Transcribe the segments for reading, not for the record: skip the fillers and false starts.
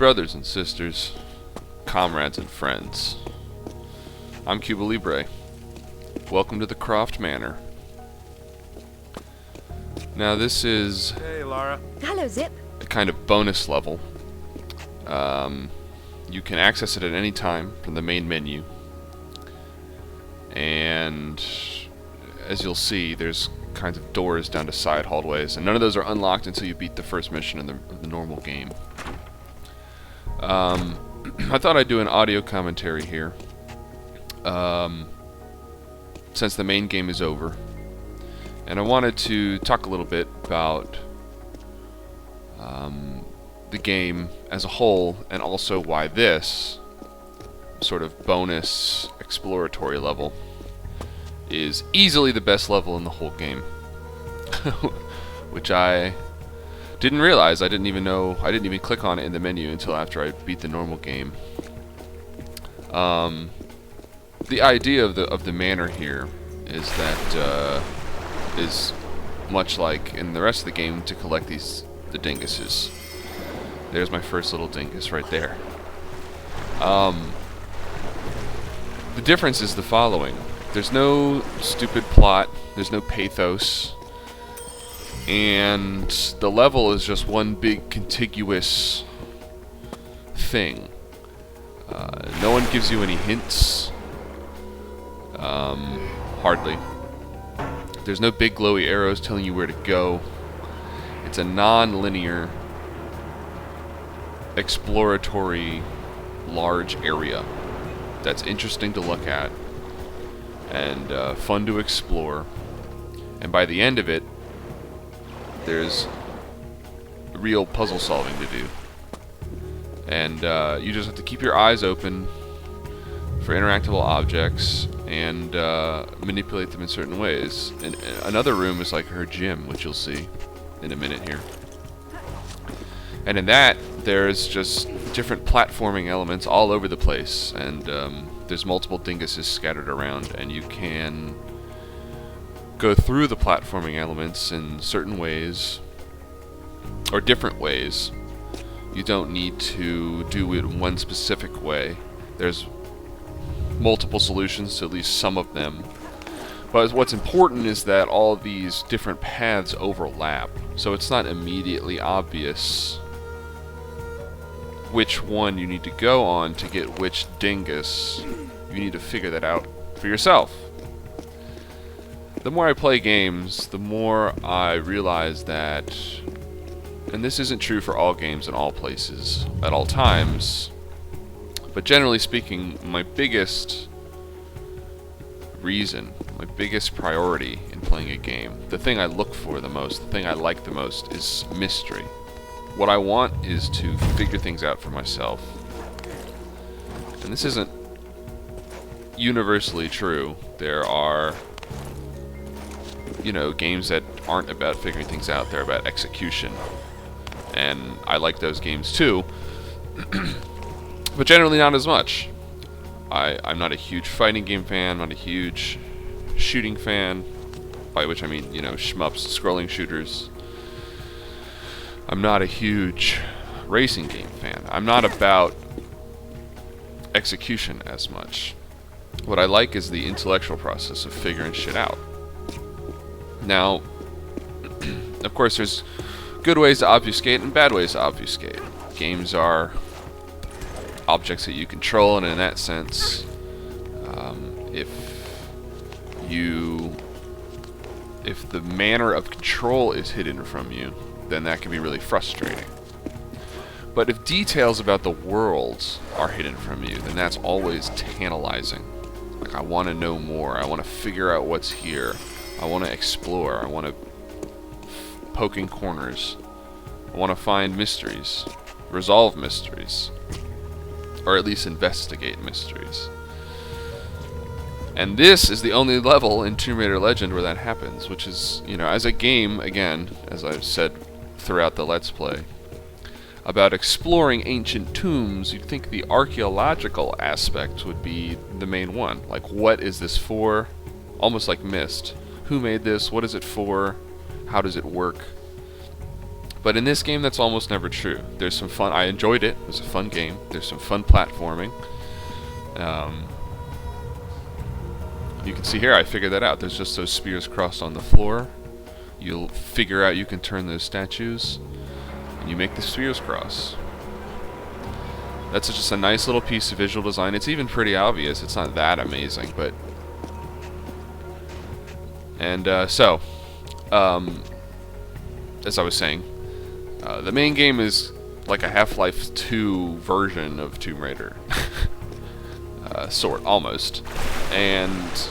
brothers and sisters, comrades and friends. I'm Cuba Libre. Welcome to the Croft Manor. Now this is Hey, Lara. Hello, Zip. a kind of bonus level. You can access it at any time from the main menu. And as you'll see, there's kinds of doors down to side hallways, and none of those are unlocked until you beat the first mission in the normal game. I thought I'd do an audio commentary here, since the main game is over, and I wanted to talk a little bit about the game as a whole, and also why this sort of bonus exploratory level is easily the best level in the whole game. Which I didn't realize. I didn't even click on it in the menu until after I beat the normal game. The idea of the manor here is that is much like in the rest of the game, to collect the dinguses. There's my first little dingus right there. The difference is the following. There's no stupid plot, there's no pathos, and the level is just one big contiguous thing. No one gives you any hints. Hardly. There's no big glowy arrows telling you where to go. It's a non-linear, exploratory, large area that's interesting to look at and fun to explore. And by the end of it, there's real puzzle solving to do. And you just have to keep your eyes open for interactable objects and manipulate them in certain ways. And another room is like her gym, which you'll see in a minute here. And in that, there's just different platforming elements all over the place, and there's multiple dinguses scattered around, and you can go through the platforming elements in certain ways, or different ways. You don't need to do it one specific way. There's multiple solutions to at least some of them. But what's important is that all these different paths overlap, so it's not immediately obvious which one you need to go on to get which dingus. You need to figure that out for yourself. The more I play games, the more I realize that, and this isn't true for all games in all places, at all times, but generally speaking, my biggest reason, my biggest priority in playing a game, the thing I look for the most, the thing I like the most, is mystery. What I want is to figure things out for myself. And this isn't universally true. There are, games that aren't about figuring things out, they're about execution. And I like those games too, but generally not as much. I'm not a huge fighting game fan, not a huge shooting fan, by which I mean, shmups, scrolling shooters. I'm not a huge racing game fan. I'm not about execution as much. What I like is the intellectual process of figuring shit out. Now, of course, there's good ways to obfuscate and bad ways to obfuscate. Games are objects that you control, and in that sense, if the manner of control is hidden from you, then that can be really frustrating. But if details about the world are hidden from you, then that's always tantalizing. Like, I want to know more. I want to figure out what's here. I want to explore. I want to poke in corners. I want to find mysteries, resolve mysteries, or at least investigate mysteries. And this is the only level in Tomb Raider Legend where that happens, which is, as a game, again, as I've said throughout the Let's Play, about exploring ancient tombs, you'd think the archaeological aspect would be the main one. Like, what is this for? Almost like Myst. Who made this? What is it for? How does it work? But in this game, that's almost never true. There's some fun. I enjoyed it. It was a fun game. There's some fun platforming. You can see here, I figured that out. There's just those spears crossed on the floor. You'll figure out you can turn those statues, and you make the spears cross. That's just a nice little piece of visual design. It's even pretty obvious. It's not that amazing, but... And, as I was saying, the main game is like a Half-Life 2 version of Tomb Raider. Almost. And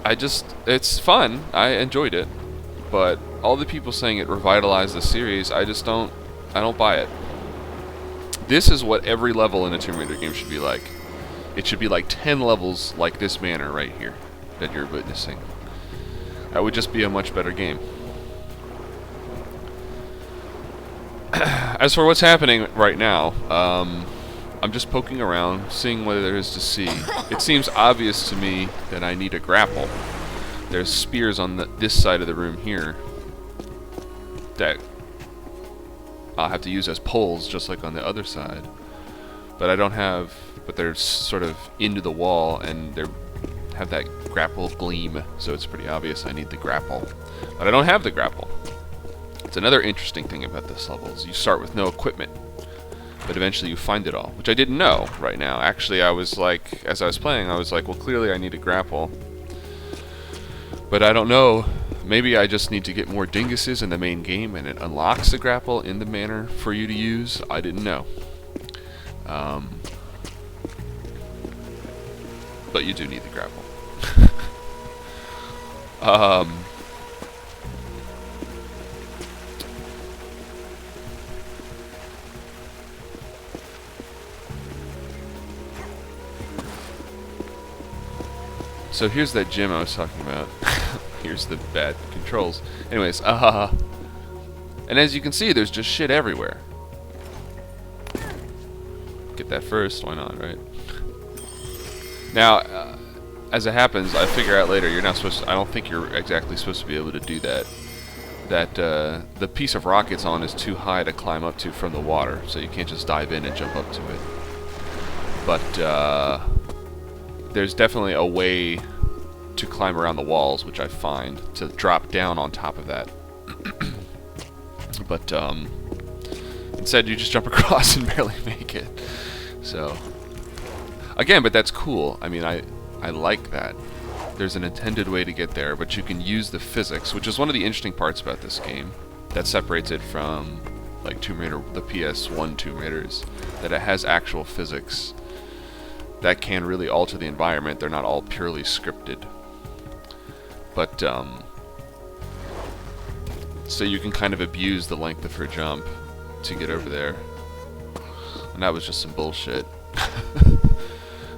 it's fun. I enjoyed it. But all the people saying it revitalized the series, I don't buy it. This is what every level in a Tomb Raider game should be like. It should be like 10 levels like this manor right here that you're witnessing. That would just be a much better game. As for what's happening right now, I'm just poking around, seeing what there is to see. It seems obvious to me that I need a grapple. There's spears on this side of the room here that I'll have to use as poles, just like on the other side. But I don't have... But they're sort of into the wall, and they have that grapple gleam, so it's pretty obvious I need the grapple. But I don't have the grapple. It's another interesting thing about this level, is you start with no equipment, but eventually you find it all, which I didn't know right now. Actually, I was like, as I was playing, I was like, well, clearly I need a grapple. But I don't know. Maybe I just need to get more dinguses in the main game, and it unlocks the grapple in the manner for you to use. I didn't know. But you do need the grapple. So here's that gym I was talking about. Here's the bad controls. Anyways, and as you can see, there's just shit everywhere. Get that first, why not, right? Now, as it happens, I figure out later, you're not supposed to, I don't think you're exactly supposed to be able to do that. The piece of rock it's on is too high to climb up to from the water, so you can't just dive in and jump up to it. But, there's definitely a way to climb around the walls, which I find, to drop down on top of that. But, instead you just jump across and barely make it. So, again, but that's cool. I mean, I like that. There's an intended way to get there, but you can use the physics, which is one of the interesting parts about this game that separates it from, like, Tomb Raider, the PS1 Tomb Raiders, that it has actual physics that can really alter the environment. They're not all purely scripted. But, so you can kind of abuse the length of her jump to get over there. And that was just some bullshit.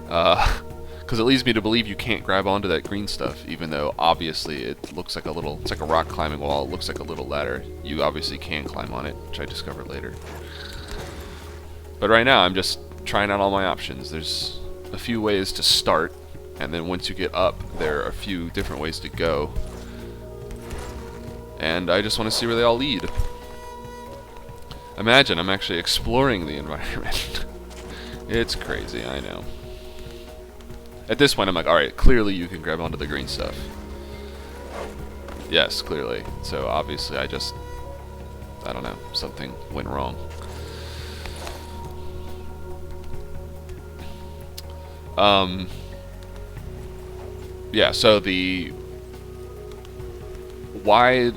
Because it leads me to believe you can't grab onto that green stuff, even though obviously it looks like it's like a rock climbing wall, it looks like a little ladder. You obviously can climb on it, which I discovered later. But right now I'm just trying out all my options. There's a few ways to start, and then once you get up, there are a few different ways to go. And I just want to see where they all lead. Imagine I'm actually exploring the environment. It's crazy, I know. At this point I'm like, alright, clearly you can grab onto the green stuff. Yes, clearly. So obviously I don't know, something went wrong. Yeah, so why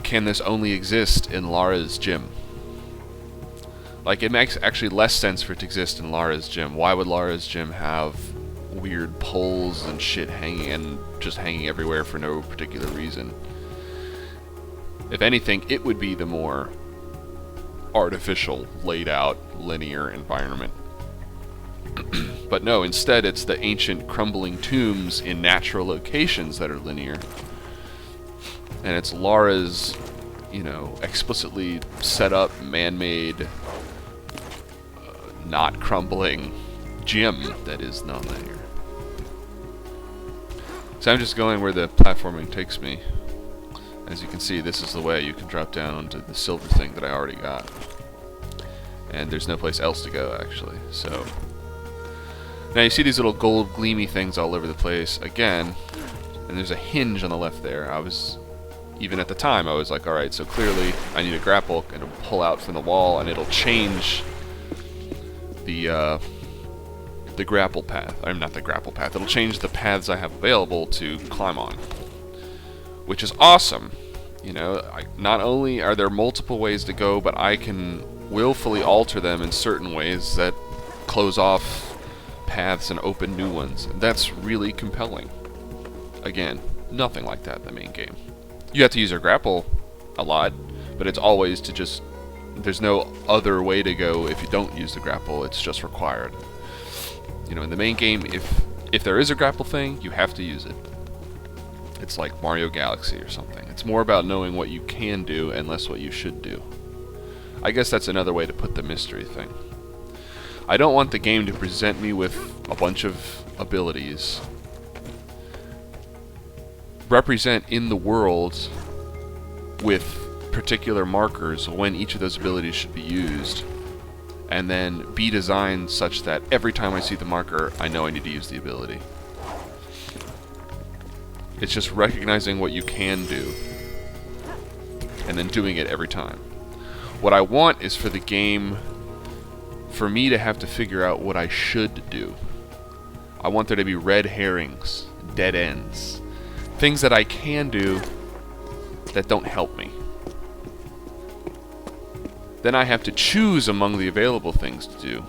can this only exist in Lara's gym? Like, it makes actually less sense for it to exist in Lara's gym. Why would Lara's gym have weird poles and shit just hanging everywhere for no particular reason? If anything, it would be the more artificial, laid out, linear environment. But no, instead it's the ancient crumbling tombs in natural locations that are linear. And it's Lara's, explicitly set up, man-made, not crumbling gym that is non-linear. So I'm just going where the platforming takes me. As you can see, this is the way you can drop down onto the silver thing that I already got. And there's no place else to go, actually. So now you see these little gold gleamy things all over the place again, and there's a hinge on the left there. Even at the time, I was like, alright, so clearly I need a grapple, and it'll pull out from the wall, and it'll change the grapple path. I'm not the grapple path. It'll change the paths I have available to climb on, which is awesome. You know, not only are there multiple ways to go, but I can willfully alter them in certain ways that close off paths and open new ones. That's really compelling. Again, nothing like that in the main game. You have to use your grapple a lot, but it's always to just... There's no other way to go if you don't use the grapple. It's just required. You know, in the main game, if there is a grapple thing, you have to use it. It's like Mario Galaxy or something. It's more about knowing what you can do and less what you should do. I guess that's another way to put the mystery thing. I don't want the game to present me with a bunch of abilities. Represent in the world with particular markers when each of those abilities should be used, and then be designed such that every time I see the marker, I know I need to use the ability. It's just recognizing what you can do, and then doing it every time. What I want is for the game, for me to have to figure out what I should do. I want there to be red herrings, dead ends, things that I can do that don't help me. Then I have to choose among the available things to do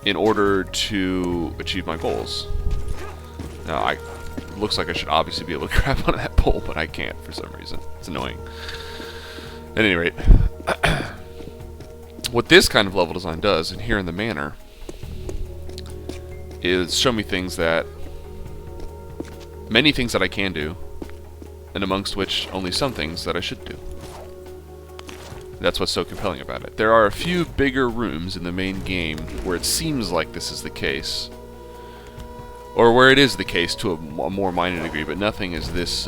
in order to achieve my goals. Now, it looks like I should obviously be able to grab onto that pole, but I can't for some reason. It's annoying. At any rate, what this kind of level design does, and here in the manor, is show me things that... many things that I can do, and amongst which only some things that I should do. That's what's so compelling about it. There are a few bigger rooms in the main game where it seems like this is the case, or where it is the case to a more minor degree, but nothing is this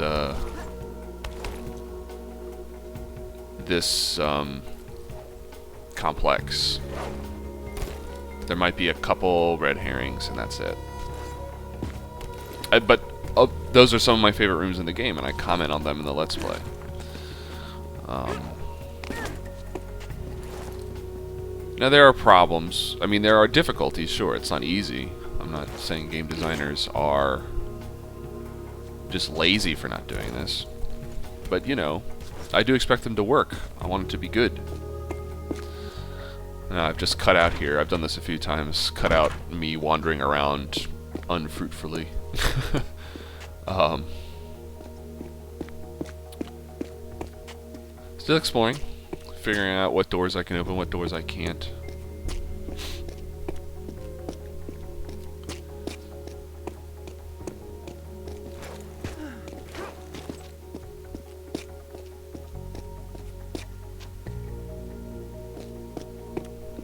complex. There might be a couple red herrings, and that's it. But those are some of my favorite rooms in the game, and I comment on them in the Let's Play. Now, there are problems. I mean, there are difficulties, sure. It's not easy. I'm not saying game designers are just lazy for not doing this. But, you know, I do expect them to work. I want it to be good. I've just cut out here. I've done this a few times. Cut out me wandering around unfruitfully. Still exploring. Figuring out what doors I can open, what doors I can't.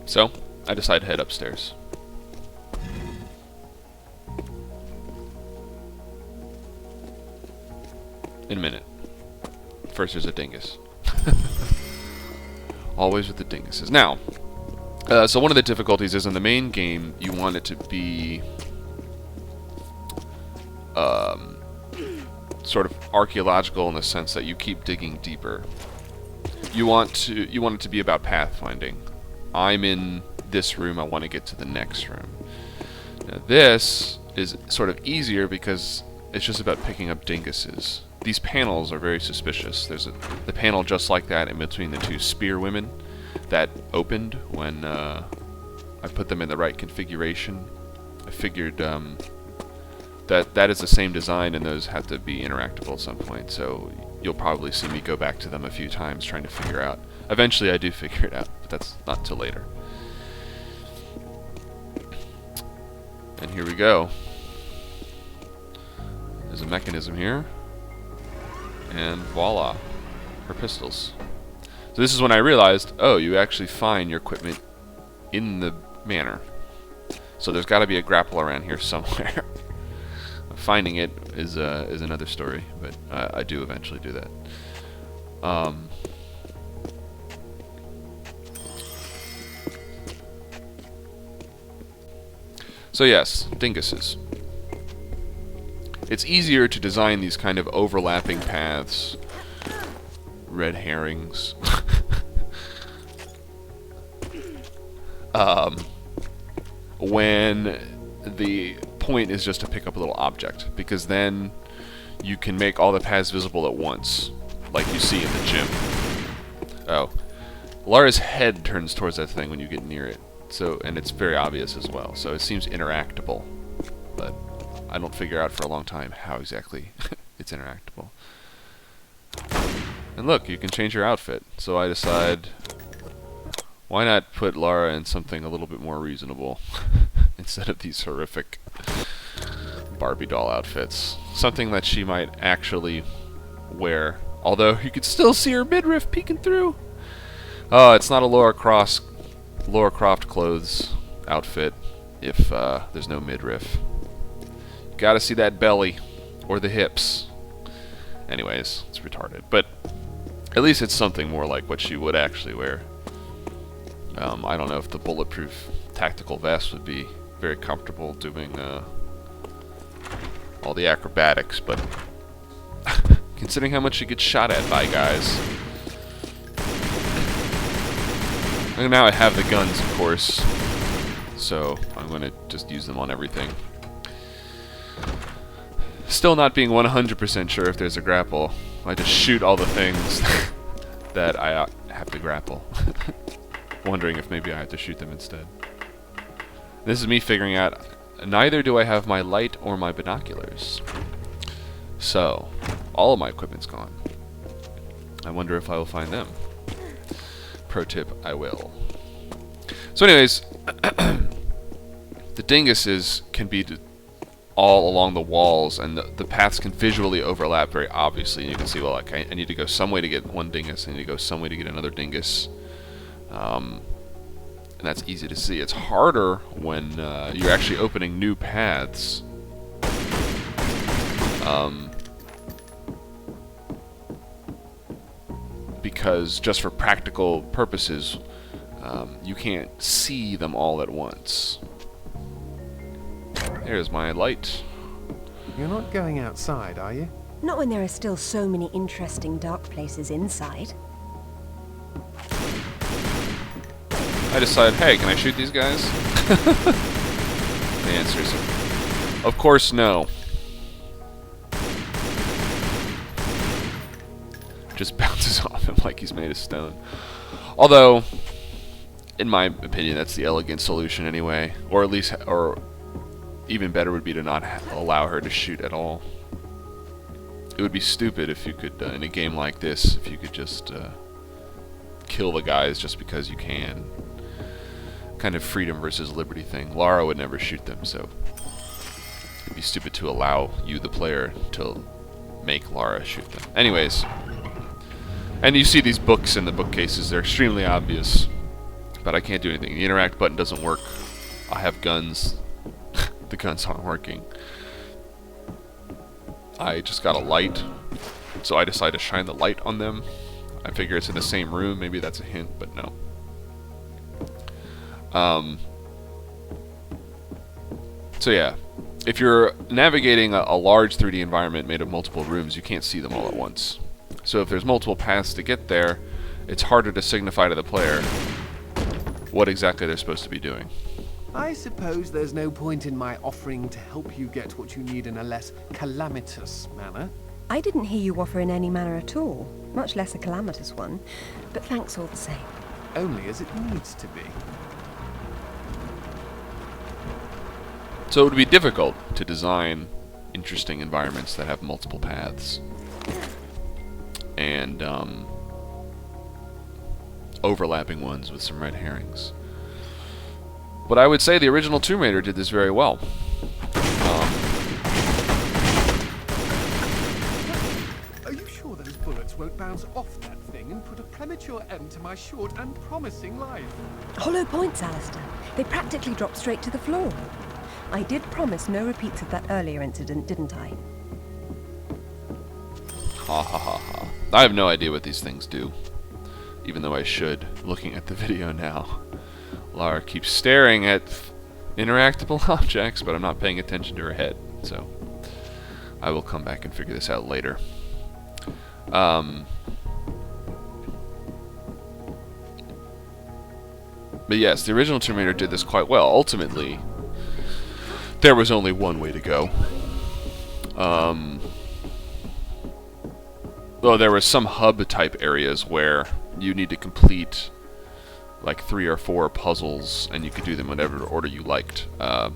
So, I decide to head upstairs. In a minute. First there's a dingus. Always with the dinguses. Now, so one of the difficulties is in the main game, you want it to be sort of archaeological in the sense that you keep digging deeper. You want it to be about pathfinding. I'm in this room, I want to get to the next room. Now, this is sort of easier because it's just about picking up dinguses. These panels are very suspicious. There's the panel just like that in between the two spear women that opened when I put them in the right configuration. I figured that is the same design, and those have to be interactable at some point, so you'll probably see me go back to them a few times trying to figure out. Eventually I do figure it out, but that's not until later. And here we go. There's a mechanism here. And voila, her pistols. So this is when I realized, oh, you actually find your equipment in the manor. So there's got to be a grapple around here somewhere. Finding it is another story, but I do eventually do that. So yes, dinguses. It's easier to design these kind of overlapping paths. Red herrings. When the point is just to pick up a little object, because then you can make all the paths visible at once, like you see in the gym. Oh. Lara's head turns towards that thing when you get near it. So, and it's very obvious as well, so it seems interactable, but I don't figure out for a long time how exactly it's interactable. And look, you can change your outfit, so I decide, why not put Lara in something a little bit more reasonable instead of these horrific Barbie doll outfits. Something that she might actually wear, although you could still see her midriff peeking through. Oh, it's not a Lara Croft clothes outfit if there's no midriff. You gotta see that belly or the hips. Anyways, it's retarded, but at least it's something more like what she would actually wear. I don't know if the bulletproof tactical vest would be very comfortable doing all the acrobatics, but considering how much she gets shot at by guys. And now I have the guns, of course, so I'm going to just use them on everything. Still not being 100% sure if there's a grapple. I just shoot all the things that I have to grapple. Wondering if maybe I have to shoot them instead. This is me figuring out, neither do I have my light or my binoculars. So, all of my equipment's gone. I wonder if I will find them. Pro tip, I will. So anyways, the dinguses can be all along the walls, and the paths can visually overlap very obviously. And you can see, well, like, I need to go some way to get one dingus, I need to go some way to get another dingus. And that's easy to see. It's harder when you're actually opening new paths. Because just for practical purposes, you can't see them all at once. There's my light. You're not going outside, are you? Not when there are still so many interesting dark places inside. I decide, hey, can I shoot these guys? The answer is, of course, no. Just bounces off him like he's made of stone. Although, in my opinion, that's the elegant solution anyway. Or at least, or even better would be to not allow her to shoot at all. It would be stupid if you could, in a game like this, if you could just kill the guys just because you can. Kind of freedom versus liberty thing. Lara would never shoot them, so it'd be stupid to allow you, the player, to make Lara shoot them. Anyways. And you see these books in the bookcases, they're extremely obvious, but I can't do anything. The interact button doesn't work. I have guns. The guns aren't working. I just got a light, so I decide to shine the light on them. I figure it's in the same room, maybe that's a hint, but no. So yeah, if you're navigating a large 3D environment made of multiple rooms, you can't see them all at once. So if there's multiple paths to get there, it's harder to signify to the player what exactly they're supposed to be doing. I suppose there's no point in my offering to help you get what you need in a less calamitous manner. I didn't hear you offer in any manner at all, much less a calamitous one, but thanks all the same. Only as it needs to be. So it would be difficult to design interesting environments that have multiple paths. And overlapping ones with some red herrings. But I would say the original Tomb Raider did this very well. Are you sure those bullets won't bounce off that thing and put a premature end to my short and promising life? Hollow points, Alistair. They practically drop straight to the floor. I did promise no repeats of that earlier incident, didn't I? Ha ha ha ha. I have no idea what these things do. Even though I should, looking at the video now. Lara keeps staring at interactable objects, but I'm not paying attention to her head. So, I will come back and figure this out later. But yes, the original Tomb Raider did this quite well. Ultimately, there was only one way to go. Well, there were some hub-type areas where you need to complete like 3 or 4 puzzles, and you could do them in whatever order you liked. But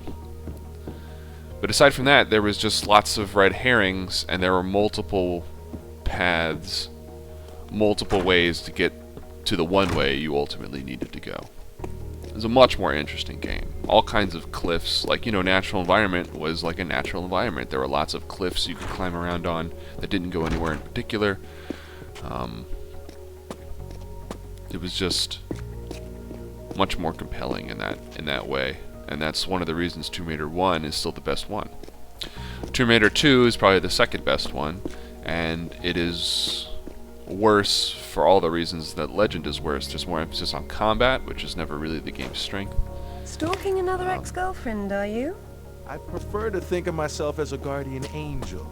aside from that, there was just lots of red herrings, and there were multiple paths, multiple ways to get to the one way you ultimately needed to go. It was a much more interesting game. All kinds of cliffs, like, you know, natural environment was like a natural environment. There were lots of cliffs you could climb around on that didn't go anywhere in particular. It was just much more compelling in that way, and that's one of the reasons Tomb Raider 1 is still the best one. Tomb Raider 2 is probably the second best one, and it is worse for all the reasons that Legend is worse. There's more emphasis on combat, which is never really the game's strength. Stalking another ex-girlfriend, are you? I prefer to think of myself as a guardian angel.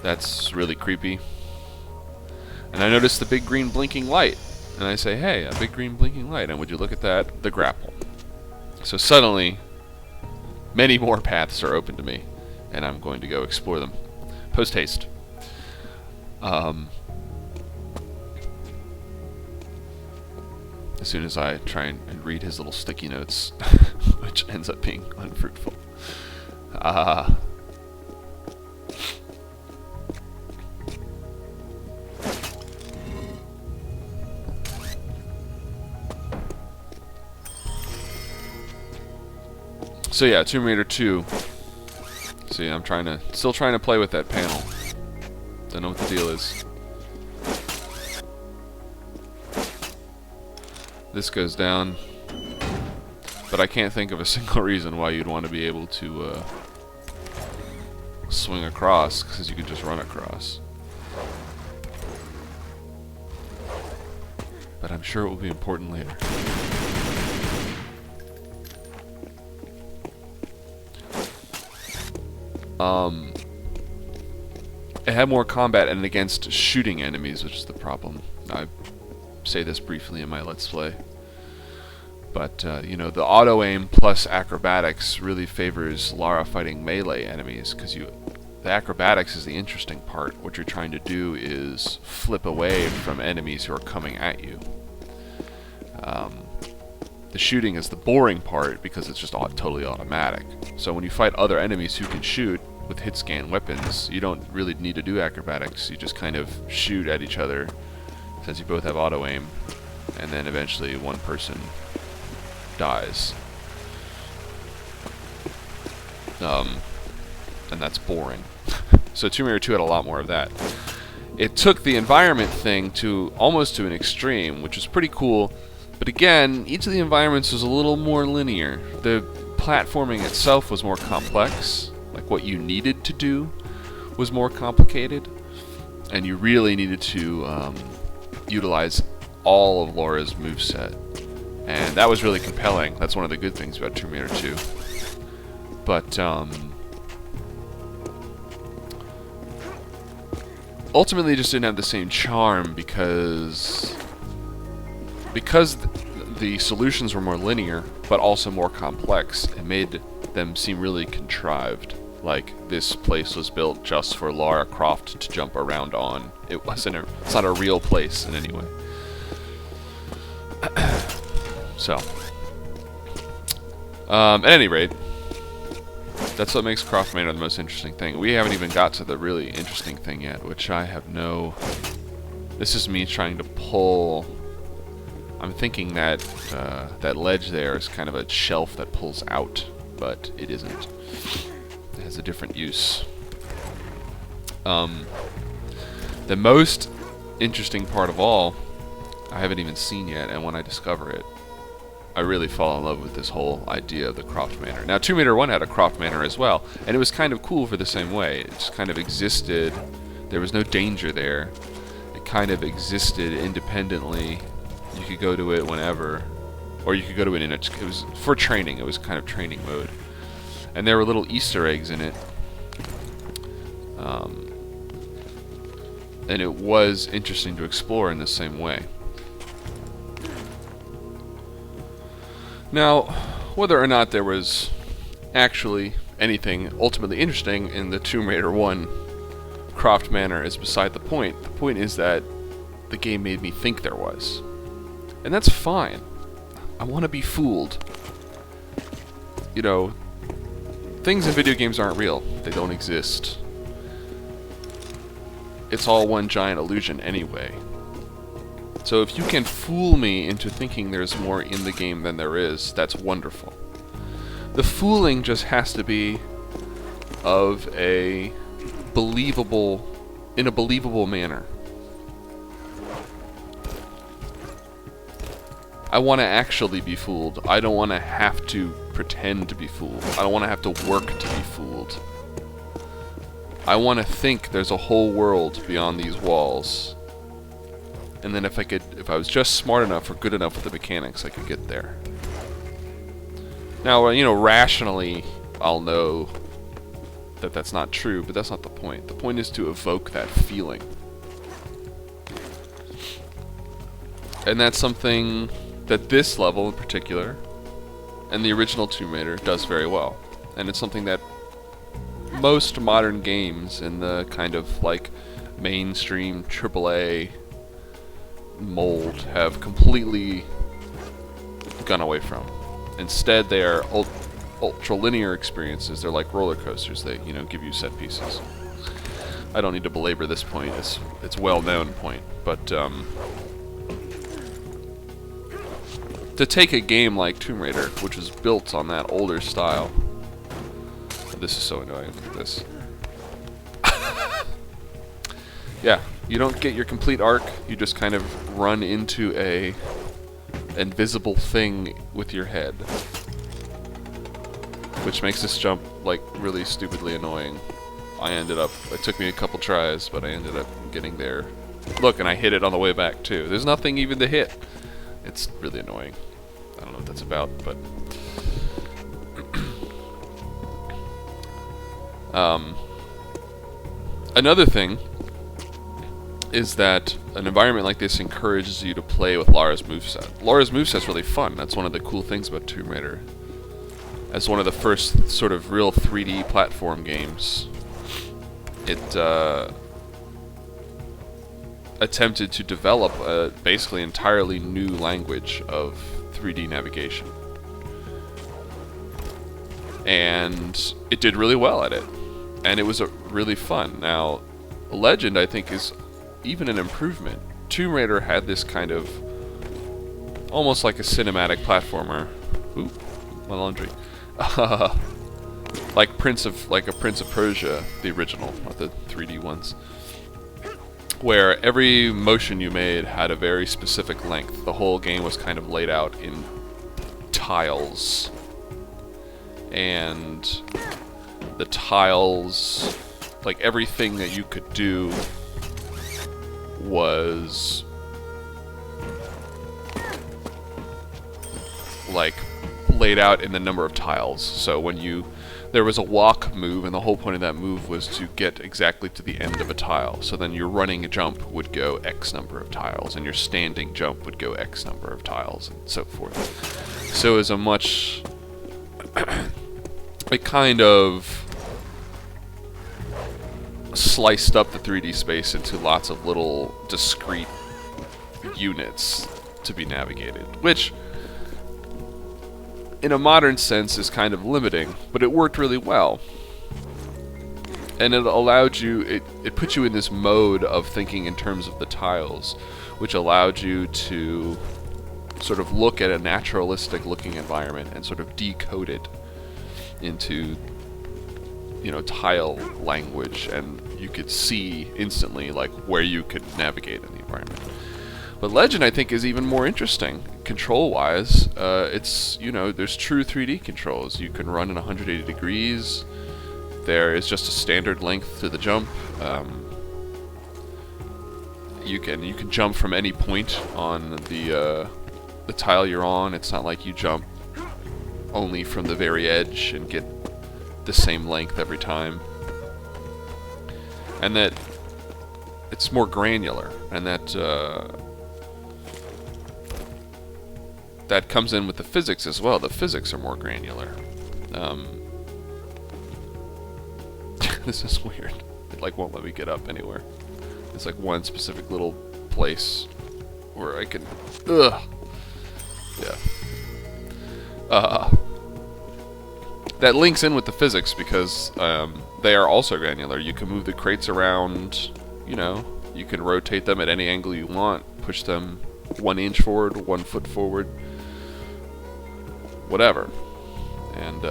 That's really creepy. And I noticed the big green blinking light, and I say, hey, a big green blinking light, and would you look at that? The grapple. So suddenly, many more paths are open to me, and I'm going to go explore them. Post haste. As soon as I try and read his little sticky notes, which ends up being unfruitful. So yeah, Tomb Raider 2. See, I'm still trying to play with that panel. Don't know what the deal is. This goes down, but I can't think of a single reason why you'd want to be able to swing across, because you could just run across. But I'm sure it will be important later. It had more combat and against shooting enemies, which is the problem. I say this briefly in my Let's Play. But, you know, the auto-aim plus acrobatics really favors Lara fighting melee enemies, because the acrobatics is the interesting part. What you're trying to do is flip away from enemies who are coming at you. The shooting is the boring part, because it's just totally automatic. So when you fight other enemies who can shoot with hit-scan weapons, you don't really need to do acrobatics. You just kind of shoot at each other, since you both have auto-aim, and then eventually one person dies. And that's boring. So Tomb Raider 2 had a lot more of that. It took the environment thing almost to an extreme, which was pretty cool, but again, each of the environments was a little more linear. The platforming itself was more complex, like what you needed to do was more complicated, and you really needed to utilize all of Lara's moveset. And that was really compelling. That's one of the good things about Tomb Raider 2. But ultimately it just didn't have the same charm because the solutions were more linear, but also more complex. It made them seem really contrived. Like this place was built just for Lara Croft to jump around on. It's not a real place in any way. So, at any rate, that's what makes Croft Manor the most interesting thing. We haven't even got to the really interesting thing yet, which I have no... This is me trying to pull... I'm thinking that that ledge there is kind of a shelf that pulls out, but it isn't. It has a different use. The most interesting part of all, I haven't even seen yet, and when I discover it, I really fall in love with this whole idea of the Croft Manor. Now, Tomb Raider 1 had a Croft Manor as well, and it was kind of cool for the same way. It just kind of existed. There was no danger there. It kind of existed independently. You could go to it whenever, or you could go to it it was for training. It was kind of training mode. And there were little Easter eggs in it. And it was interesting to explore in the same way. Now, whether or not there was actually anything ultimately interesting in the Tomb Raider 1 Croft Manor is beside the point. The point is that the game made me think there was. And that's fine. I want to be fooled. You know, things in video games aren't real. They don't exist. It's all one giant illusion anyway. So if you can fool me into thinking there's more in the game than there is, that's wonderful. The fooling just has to be of a in a believable manner. I want to actually be fooled. I don't want to have to pretend to be fooled. I don't want to have to work to be fooled. I want to think there's a whole world beyond these walls. And then if I was just smart enough or good enough with the mechanics, I could get there. Now, you know, rationally, I'll know that that's not true, but that's not the point. The point is to evoke that feeling. And that's something that this level in particular, and the original Tomb Raider, does very well. And it's something that most modern games in the kind of like mainstream AAA mold have completely gone away from. Instead, they are ultra linear experiences. They're like roller coasters. They, you know, give you set pieces. I don't need to belabor this point. It's well known point, but to take a game like Tomb Raider, which was built on that older style. This is so annoying. Look at this. Yeah, you don't get your complete arc. You just kind of run into a invisible thing with your head, which makes this jump like really stupidly annoying. It took me a couple tries, but I ended up getting there. Look, and I hit it on the way back too. There's nothing even to hit. It's really annoying. I don't know what that's about, but another thing is that an environment like this encourages you to play with Lara's moveset. Lara's moveset's really fun. That's one of the cool things about Tomb Raider. As one of the first sort of real 3D platform games, it attempted to develop a basically entirely new language of 3D navigation. And it did really well at it. And it was really fun. Now, Legend, I think, is even an improvement. Tomb Raider had this kind of almost like a cinematic platformer. Ooh, my laundry. Like a Prince of Persia, the original, not the 3D ones, where every motion you made had a very specific length. The whole game was kind of laid out in tiles, and the tiles, like everything that you could do, was like laid out in the number of tiles. So when there was a walk move, and the whole point of that move was to get exactly to the end of a tile. So then your running jump would go X number of tiles, and your standing jump would go X number of tiles, and so forth. So it was a much it kind of sliced up the 3D space into lots of little discrete units to be navigated, which in a modern sense is kind of limiting, but it worked really well. And it allowed you, it put you in this mode of thinking in terms of the tiles, which allowed you to sort of look at a naturalistic looking environment and sort of decode it into, you know, tile language, and you could see instantly like where you could navigate in the environment. But Legend, I think, is even more interesting, control-wise, it's, you know, there's true 3D controls. You can run in 180 degrees. There is just a standard length to the jump. You can jump from any point on the tile you're on. It's not like you jump only from the very edge and get the same length every time. And that it's more granular, and that that comes in with the physics as well. The physics are more granular. This is weird. It like won't let me get up anywhere. It's like one specific little place where I can. Ugh. Yeah. That links in with the physics because they are also granular. You can move the crates around. You know, you can rotate them at any angle you want. Push them 1 inch forward, 1 foot forward, whatever. And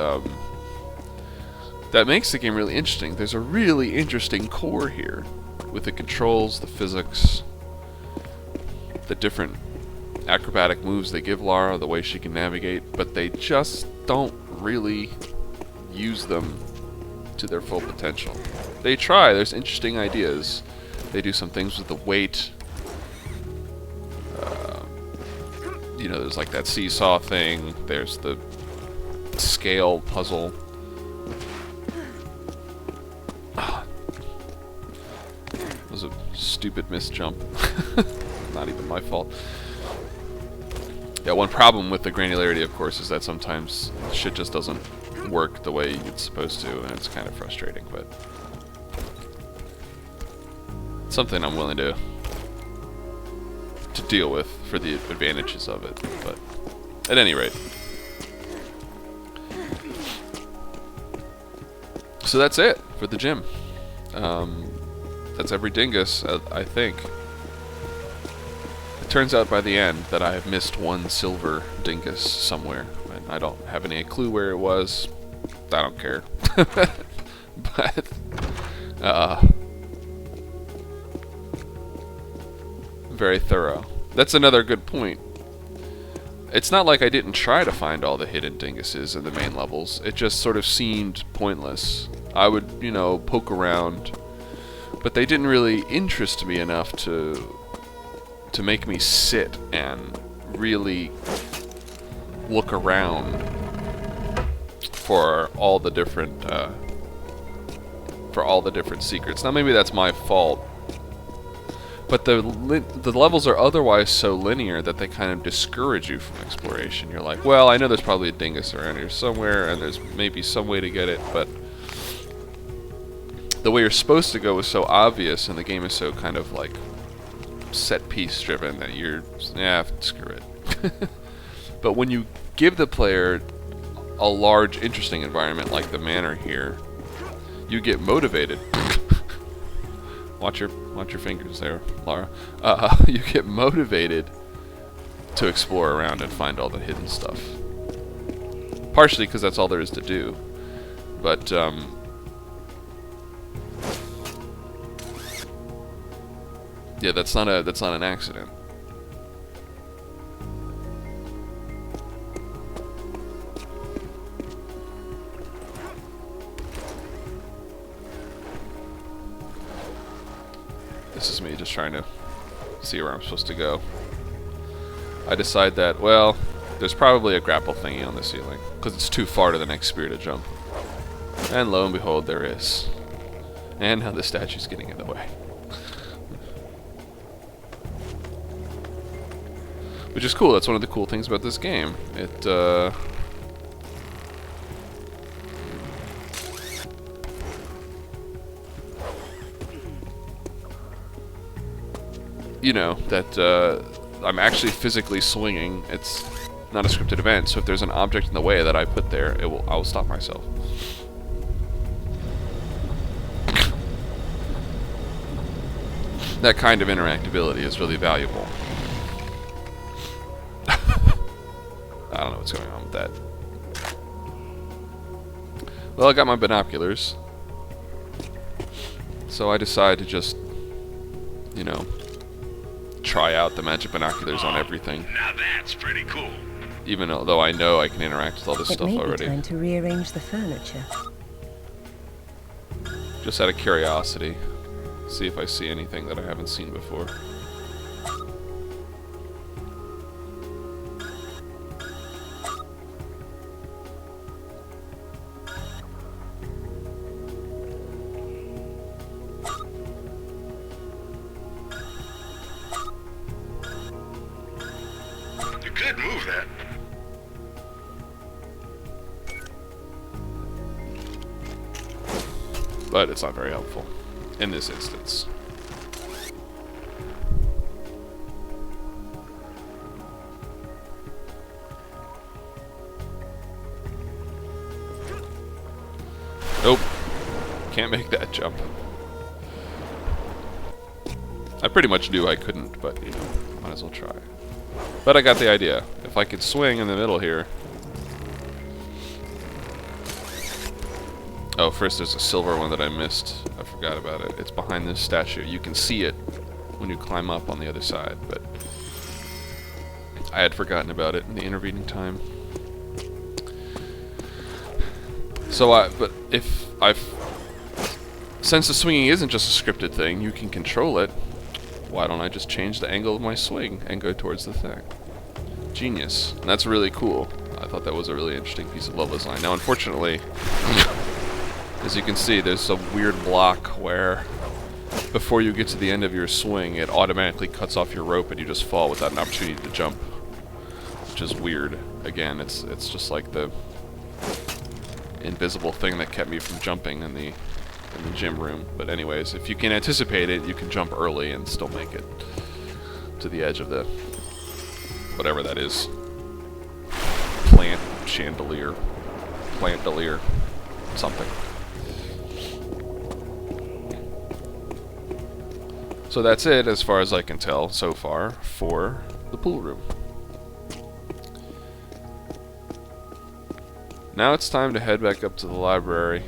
that makes the game really interesting. There's a really interesting core here with the controls, the physics, the different acrobatic moves they give Lara, the way she can navigate, but they just don't really use them to their full potential. They try. There's interesting ideas. They do some things with the weight. You know, there's like that seesaw thing. There's the scale puzzle. It was a stupid missed jump. Not even my fault. Yeah, one problem with the granularity, of course, is that sometimes shit just doesn't work the way it's supposed to, and it's kind of frustrating, but it's something I'm willing to deal with for the advantages of it. But at any rate, so that's it for the gym. That's every dingus, I think. It turns out by the end that I have missed one silver dingus somewhere, and I don't have any clue where it was. I don't care. But very thorough. That's another good point. It's not like I didn't try to find all the hidden dinguses in the main levels. It just sort of seemed pointless. I would, you know, poke around, but they didn't really interest me enough to make me sit and really look around for all the different secrets. Now maybe that's my fault, but the levels are otherwise so linear that they kind of discourage you from exploration. You're like, well, I know there's probably a dingus around here somewhere, and there's maybe some way to get it, but the way you're supposed to go is so obvious, and the game is so kind of like set piece driven that you're, yeah, screw it. But when you give the player a large, interesting environment like the manor here, you get motivated. Watch your fingers there, Lara. You get motivated to explore around and find all the hidden stuff. Partially because that's all there is to do, but yeah, that's not an accident. This is me just trying to see where I'm supposed to go. I decide that, well, there's probably a grapple thingy on the ceiling, because it's too far to the next spear to jump. And lo and behold, there is. And now the statue's getting in the way. Which is cool. That's one of the cool things about this game. It, you know, that I'm actually physically swinging. It's not a scripted event, so if there's an object in the way that I put there, I will stop myself. That kind of interactability is really valuable. I don't know what's going on with that. Well, I got my binoculars, so I decide to just, you know, try out the magic binoculars on everything. Now that's pretty cool. Even though I know I can interact with all this It stuff may be already. time to rearrange the furniture. Just out of curiosity. See if I see anything that I haven't seen before. You could move that. But it's not very helpful in this instance. Nope. Can't make that jump. I pretty much knew I couldn't, but, you know, might as well try. But I got the idea. If I could swing in the middle here... Oh, first there's a silver one that I missed. I forgot about it. It's behind this statue. You can see it when you climb up on the other side, but I had forgotten about it in the intervening time. So since the swinging isn't just a scripted thing, you can control it. Why don't I just change the angle of my swing and go towards the thing? Genius. And that's really cool. I thought that was a really interesting piece of level design. Now, unfortunately, as you can see, there's a weird block where before you get to the end of your swing, it automatically cuts off your rope and you just fall without an opportunity to jump. Which is weird. Again, it's just like the invisible thing that kept me from jumping in the gym room. But anyways, if you can anticipate it, you can jump early and still make it to the edge of the whatever that is. Plantdelier, something. So that's it, as far as I can tell so far, for the pool room. Now it's time to head back up to the library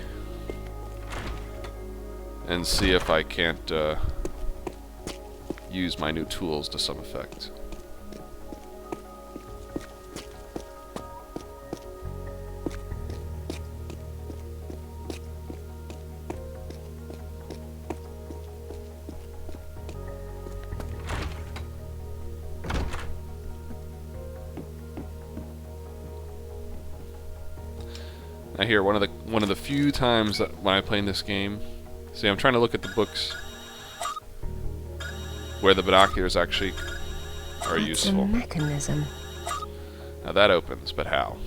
and see if I can't use my new tools to some effect. Now here, one of the few times that when I play in this game, see, I'm trying to look at the books where the binoculars actually are useful. A mechanism. Now that opens, but how?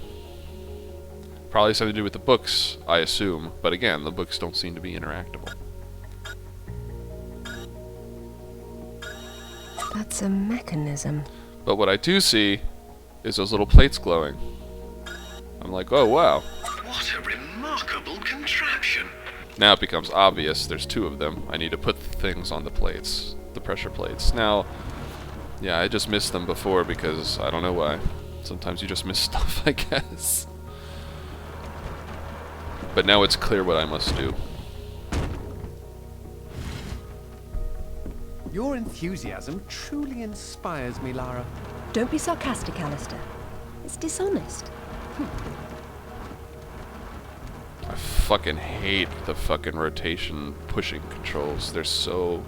Probably something to do with the books, I assume. But again, the books don't seem to be interactable. That's a mechanism. But what I do see is those little plates glowing. I'm like, oh wow. What a remarkable contraption. Now it becomes obvious there's two of them. I need to put things on the plates, the pressure plates. Now, yeah, I just missed them before because I don't know why. Sometimes you just miss stuff, I guess. But now it's clear what I must do. Your enthusiasm truly inspires me, Lara. Don't be sarcastic, Alistair. It's dishonest. I fucking hate the fucking rotation pushing controls. They're so...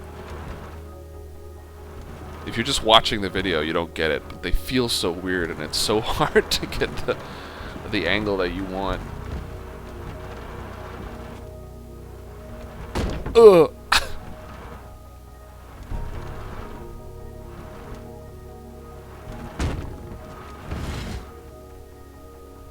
If you're just watching the video, you don't get it. But they feel so weird, and it's so hard to get the angle that you want. Ugh.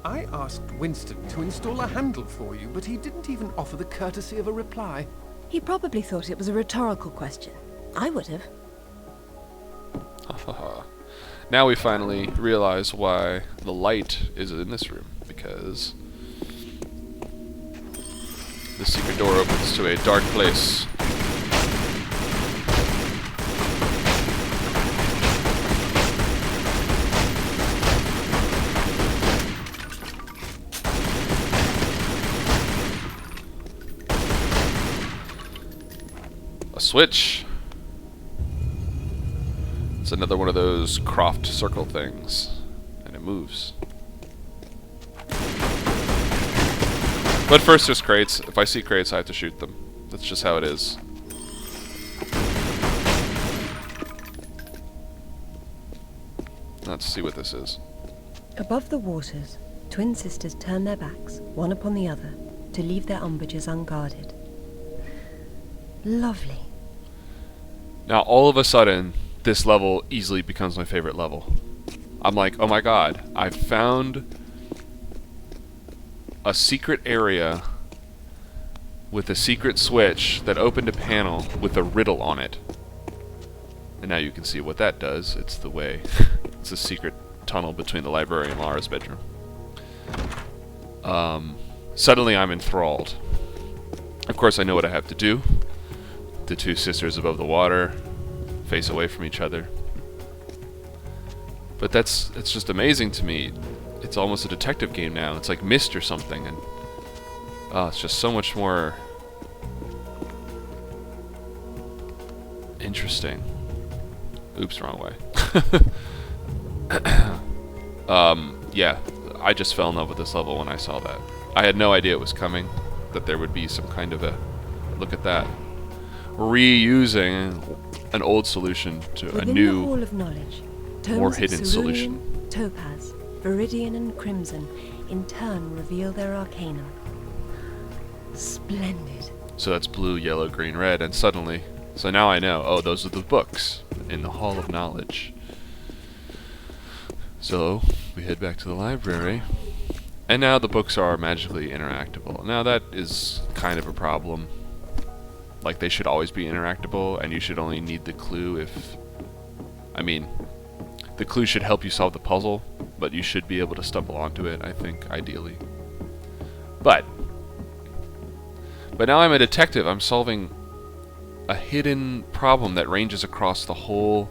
I asked Winston to install a handle for you, but he didn't even offer the courtesy of a reply. He probably thought it was a rhetorical question. I would have. Now we finally realize why the light is in this room, because the secret door opens to a dark place. A switch. It's another one of those Croft circle things. And it moves. But first there's crates. If I see crates, I have to shoot them. That's just how it is. Let's see what this is. Above the waters, twin sisters turn their backs, one upon the other, to leave their umbrages unguarded. Lovely. Now, all of a sudden, this level easily becomes my favorite level. I'm like, oh my god, I found a secret area with a secret switch that opened a panel with a riddle on it. And now you can see what that does. It's the way. It's a secret tunnel between the library and Lara's bedroom. Suddenly I'm enthralled. Of course I know what I have to do. The two sisters above the water face away from each other. But it's just amazing to me. It's almost a detective game now. It's like Myst or something, and it's just so much more interesting. Oops, wrong way. Yeah, I just fell in love with this level when I saw that. I had no idea it was coming, that there would be some kind of a, look at that, reusing an old solution to Within a new, the Hall of Knowledge, tomes more of hidden cerulean, solution. Topaz, viridian and crimson in turn reveal their arcanum. Splendid. So that's blue, yellow, green, red, and suddenly, so now I know, oh, those are the books in the Hall of Knowledge. So, we head back to the library, and now the books are magically interactable. Now that is kind of a problem. Like, they should always be interactable, and you should only need the clue if... I mean, the clue should help you solve the puzzle, but you should be able to stumble onto it, I think, ideally. But now I'm a detective. I'm solving a hidden problem that ranges across the whole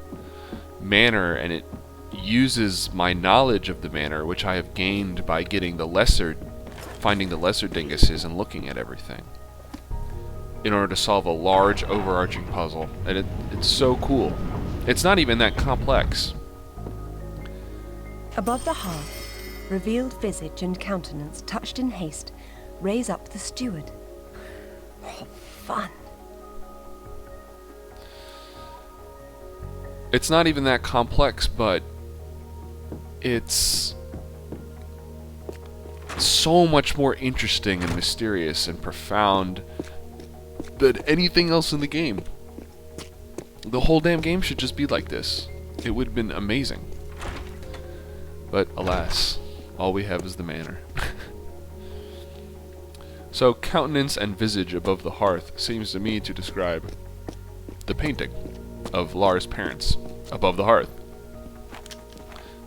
manor, and it uses my knowledge of the manor, which I have gained by getting finding the lesser dinguses and looking at everything, in order to solve a large overarching puzzle. And it's so cool. It's not even that complex. Above the hearth, revealed visage and countenance touched in haste, raise up the steward. Oh, fun. It's not even that complex, but it's so much more interesting and mysterious and profound than anything else in the game. The whole damn game should just be like this. It would have been amazing. But alas, all we have is the manor. So, countenance and visage above the hearth seems to me to describe the painting of Lara's parents above the hearth.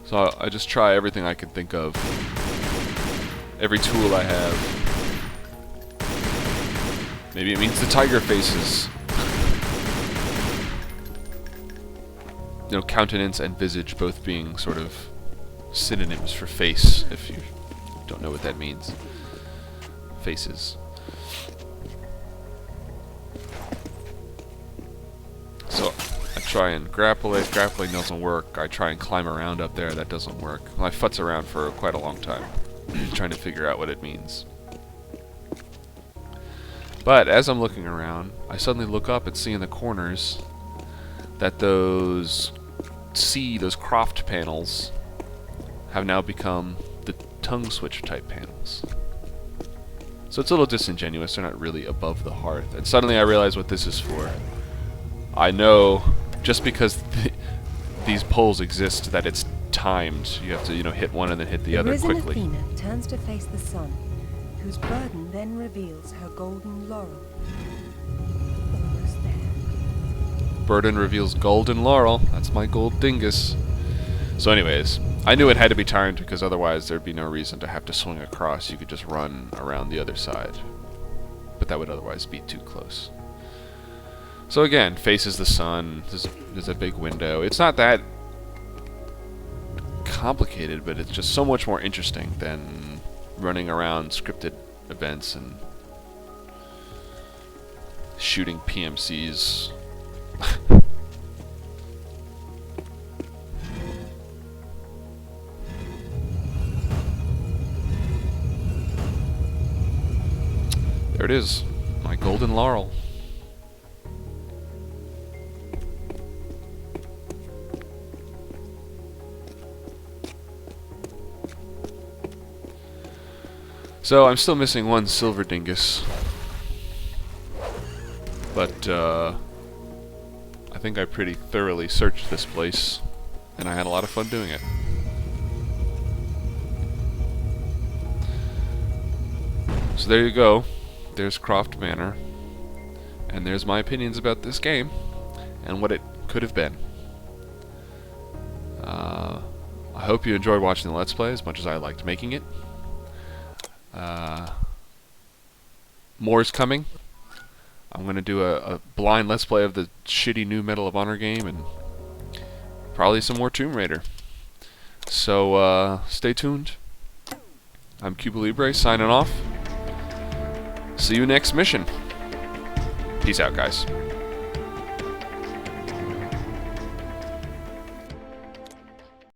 So I just try everything I can think of. Every tool I have. Maybe it means the tiger faces. You know, countenance and visage both being sort of synonyms for face, if you don't know what that means. Faces. So I try and grapple it. Grappling doesn't work. I try and climb around up there. That doesn't work. Well, I futz around for quite a long time trying to figure out what it means. But as I'm looking around, I suddenly look up and see in the corners that those Croft panels have now become the tongue switch type panels. So it's a little disingenuous. They're not really above the hearth. And suddenly I realize what this is for. I know just because these poles exist that it's timed. You have to, hit one and then hit the other risen quickly. Athena turns to face the sun, whose burden then reveals her golden laurel. Almost there. Burden reveals golden laurel. That's my gold dingus. So anyways, I knew it had to be timed because otherwise there'd be no reason to have to swing across. You could just run around the other side. But that would otherwise be too close. So again, faces the sun. There's a big window. It's not that complicated, but it's just so much more interesting than running around scripted events and shooting PMCs. There it is. My golden laurel. So I'm still missing one silver dingus. But I think I pretty thoroughly searched this place, and I had a lot of fun doing it. So there you go. There's Croft Manor. And there's my opinions about this game and what it could have been. I hope you enjoyed watching the Let's Play as much as I liked making it. More's coming. I'm going to do a blind Let's Play of the shitty new Medal of Honor game and probably some more Tomb Raider. So stay tuned. I'm Cuba Libre signing off. See you next mission. Peace out, guys.